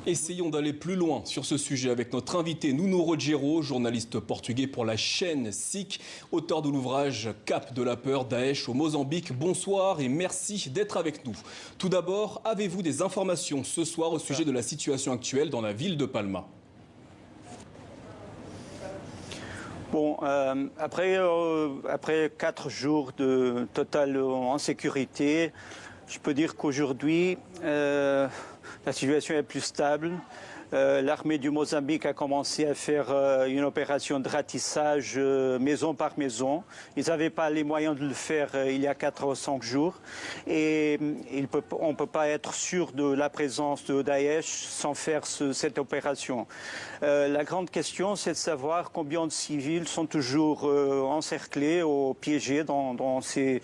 Essayons d'aller plus loin sur ce sujet avec notre invité Nuno Rogero, journaliste portugais pour la chaîne SIC, auteur de l'ouvrage Cap de la peur, Daesh au Mozambique. Bonsoir et merci d'être avec nous. Tout d'abord, avez-vous des informations ce soir au sujet de la situation actuelle dans la ville de Palma? Bon, après 4 jours de totale insécurité, je peux dire qu'aujourd'hui, la situation est plus stable. L'armée du Mozambique a commencé à faire une opération de ratissage maison par maison. Ils n'avaient pas les moyens de le faire il y a 4 ou 5 jours. Et on ne peut pas être sûr de la présence de Daesh sans faire cette opération. La grande question, c'est de savoir combien de civils sont toujours encerclés ou piégés dans ces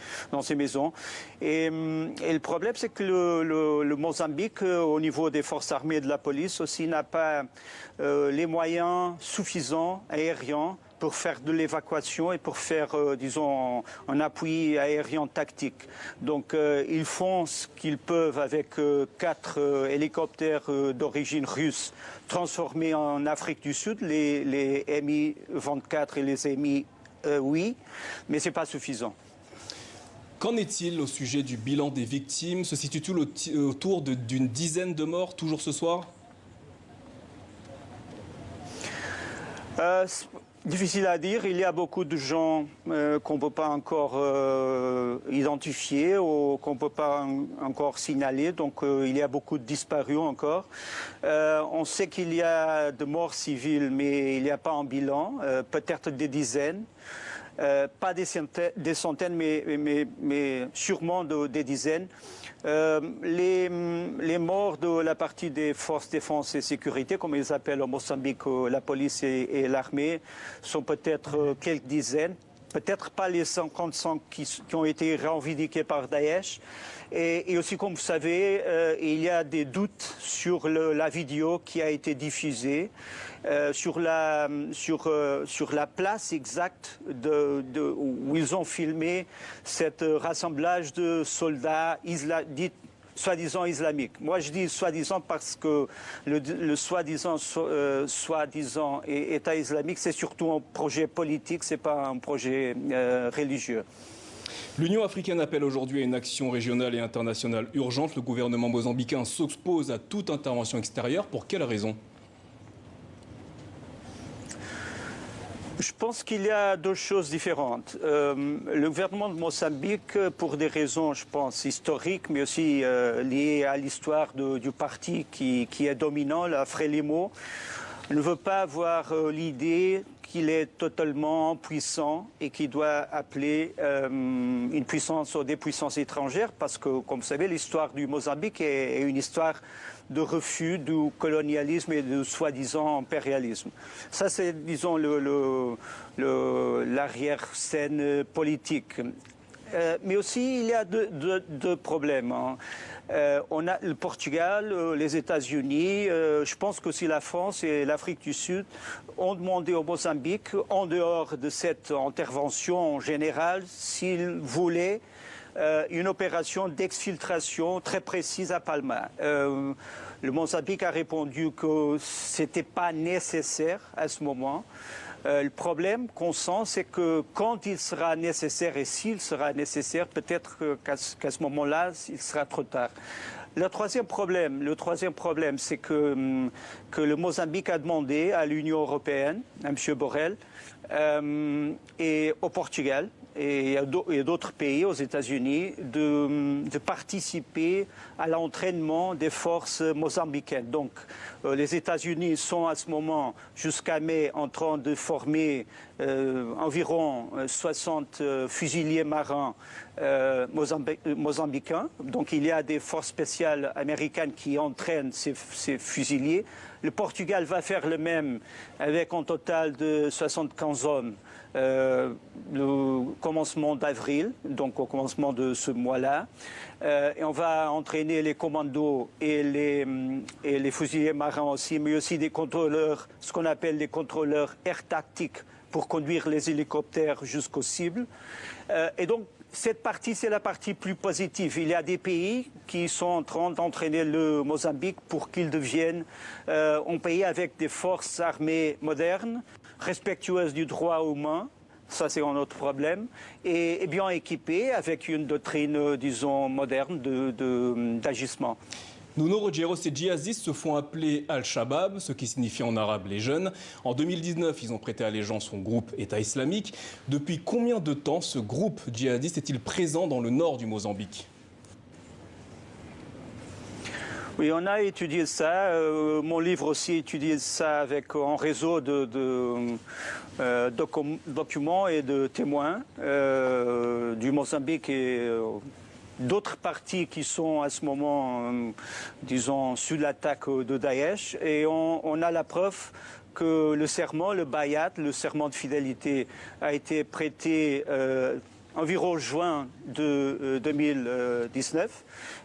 maisons. Et le problème, c'est que le Mozambique, au niveau des forces armées et de la police aussi, n'a pas les moyens suffisants aériens pour faire de l'évacuation et pour faire, disons, un appui aérien tactique. Donc, ils font ce qu'ils peuvent avec 4 hélicoptères d'origine russe transformés en Afrique du Sud, les Mi-24 et les Mi-8, mais ce n'est pas suffisant. Qu'en est-il au sujet du bilan des victimes? Se situe-t-il autour d'une dizaine de morts, toujours ce soir? Difficile à dire. Il y a beaucoup de gens qu'on ne peut pas encore identifier ou qu'on ne peut pas encore signaler. Donc il y a beaucoup de disparus encore. On sait qu'il y a de morts civiles, mais il n'y a pas un bilan. Peut-être des dizaines. Pas des centaines, mais sûrement des dizaines. Les morts de la partie des forces de défense et sécurité, comme ils appellent au Mozambique la police et l'armée, sont peut-être quelques dizaines. Peut-être pas les 55 qui ont été revendiqués par Daesh. Et aussi, comme vous savez, il y a des doutes sur la vidéo qui a été diffusée, sur la place exacte où ils ont filmé cet rassemblage de soldats dits soi-disant islamiques. Moi, je dis soi-disant parce que le soi-disant État islamique, c'est surtout un projet politique, ce n'est pas un projet religieux. L'Union africaine appelle aujourd'hui à une action régionale et internationale urgente. Le gouvernement mozambicain s'oppose à toute intervention extérieure. Pour quelles raisons? Je pense qu'il y a 2 choses différentes. Le gouvernement de Mozambique, pour des raisons, je pense, historiques, mais aussi liées à l'histoire du parti qui est dominant, la Frelimo, ne veut pas avoir l'idée qu'il est totalement puissant et qu'il doit appeler une puissance ou des puissances étrangères parce que, comme vous savez, l'histoire du Mozambique est une histoire de refus du colonialisme et du soi-disant impérialisme. Ça, c'est, disons, l'arrière-scène politique. Mais aussi, il y a deux problèmes. On a le Portugal, les États-Unis, je pense qu'aussi la France et l'Afrique du Sud ont demandé au Mozambique, en dehors de cette intervention générale, s'ils voulaient une opération d'exfiltration très précise à Palma. Le Mozambique a répondu que ce n'était pas nécessaire à ce moment. Le problème qu'on sent, c'est que quand il sera nécessaire et s'il sera nécessaire, peut-être qu'à ce moment-là, il sera trop tard. Le troisième problème, c'est que le Mozambique a demandé à l'Union européenne, à M. Borrell, et au Portugal, et d'autres pays, aux États-Unis, de participer à l'entraînement des forces mozambicaines. Donc, les États-Unis sont à ce moment, jusqu'à mai, en train de former environ 60 fusiliers marins mozambicains. Donc, il y a des forces spéciales américaines qui entraînent ces fusiliers. Le Portugal va faire le même avec un total de 75 hommes. Le commencement d'avril, donc au commencement de ce mois-là. Et on va entraîner les commandos et les fusiliers marins aussi, mais aussi des contrôleurs, ce qu'on appelle des contrôleurs air tactiques pour conduire les hélicoptères jusqu'aux cibles. Et donc, cette partie, c'est la partie plus positive. Il y a des pays qui sont en train d'entraîner le Mozambique pour qu'il devienne un pays avec des forces armées modernes, respectueuses du droit humain. Ça, c'est un autre problème. Et bien équipé avec une doctrine, disons, moderne d'agissement. Nuno Rogero, ces djihadistes se font appeler Al-Shabaab, ce qui signifie en arabe les jeunes. En 2019, ils ont prêté allégeance au groupe État islamique. Depuis combien de temps ce groupe djihadiste est-il présent dans le nord du Mozambique? Oui, on a étudié ça. Mon livre aussi étudie ça avec un réseau de documents et de témoins du Mozambique et d'autres parties qui sont à ce moment, disons, sous l'attaque de Daesh. Et on a la preuve que le serment, le bayat, le serment de fidélité, a été prêté environ juin de 2019.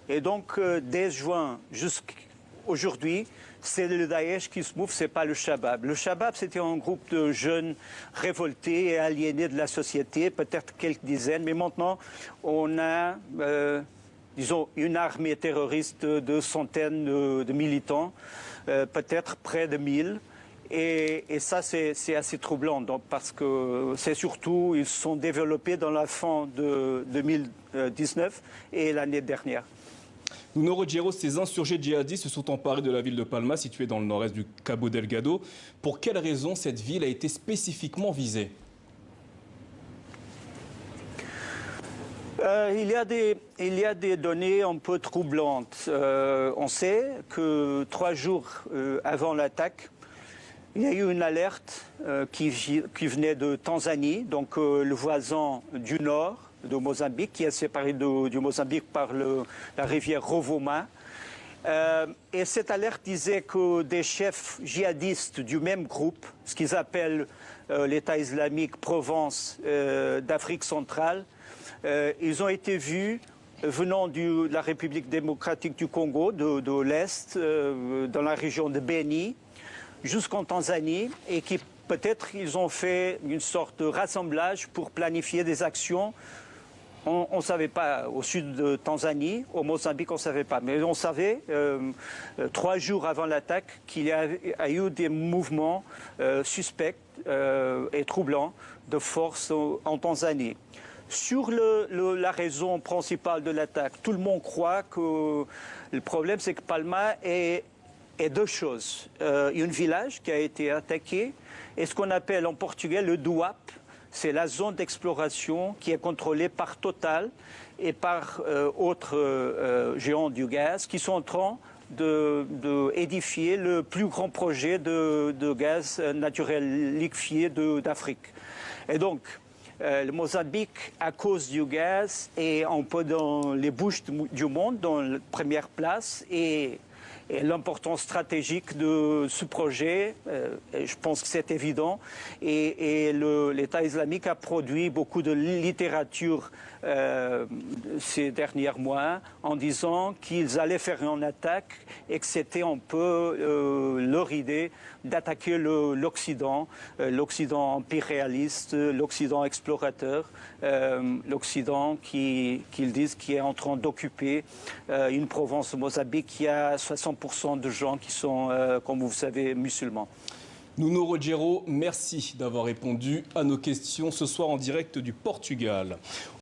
Et donc, dès juin jusqu'aujourd'hui, c'est le Daesh qui se move, c'est pas le Shabab. Le Shabab, c'était un groupe de jeunes révoltés et aliénés de la société, peut-être quelques dizaines, mais maintenant, on a, disons, une armée terroriste de centaines de militants, peut-être près de 1000. Et ça, c'est assez troublant, donc, parce que c'est surtout, ils sont développés dans la fin de 2019 et l'année dernière. Nuno Rogero, ces insurgés djihadistes se sont emparés de la ville de Palma, située dans le nord-est du Cabo Delgado. Pour quelle raison cette ville a été spécifiquement visée? Il y a des données un peu troublantes. On sait que 3 jours avant l'attaque, il y a eu une alerte qui venait de Tanzanie, donc le voisin du nord de Mozambique, qui est séparé du Mozambique par la rivière Rovuma. Et cette alerte disait que des chefs djihadistes du même groupe, ce qu'ils appellent l'État islamique Provence d'Afrique centrale, ils ont été vus venant de la République démocratique du Congo, de l'Est, dans la région de Beni, jusqu'en Tanzanie, et qui peut-être ils ont fait une sorte de rassemblage pour planifier des actions. On ne savait pas au sud de Tanzanie, au Mozambique on ne savait pas, mais on savait 3 jours avant l'attaque qu'il y a eu des mouvements suspects et troublants de force en Tanzanie. Sur la raison principale de l'attaque, tout le monde croit que le problème c'est que Palma est 2 choses. Un village qui a été attaqué et ce qu'on appelle en portugais le DUAP. C'est la zone d'exploration qui est contrôlée par Total et par autres géants du gaz qui sont en train d'édifier le plus grand projet de gaz naturel liquéfié d'Afrique. Et donc, le Mozambique, à cause du gaz, est un peu dans les bouches du monde, dans la première place. Et l'importance stratégique de ce projet, je pense que c'est évident. Et l'État islamique a produit beaucoup de littérature ces derniers mois en disant qu'ils allaient faire une attaque et que c'était un peu leur idée d'attaquer l'Occident, l'Occident impérialiste, l'Occident explorateur, l'Occident qu'ils disent qui est en train d'occuper une province de Mozambique qui a 60% de gens qui sont, comme vous savez, musulmans. Nuno Rogero, merci d'avoir répondu à nos questions ce soir en direct du Portugal.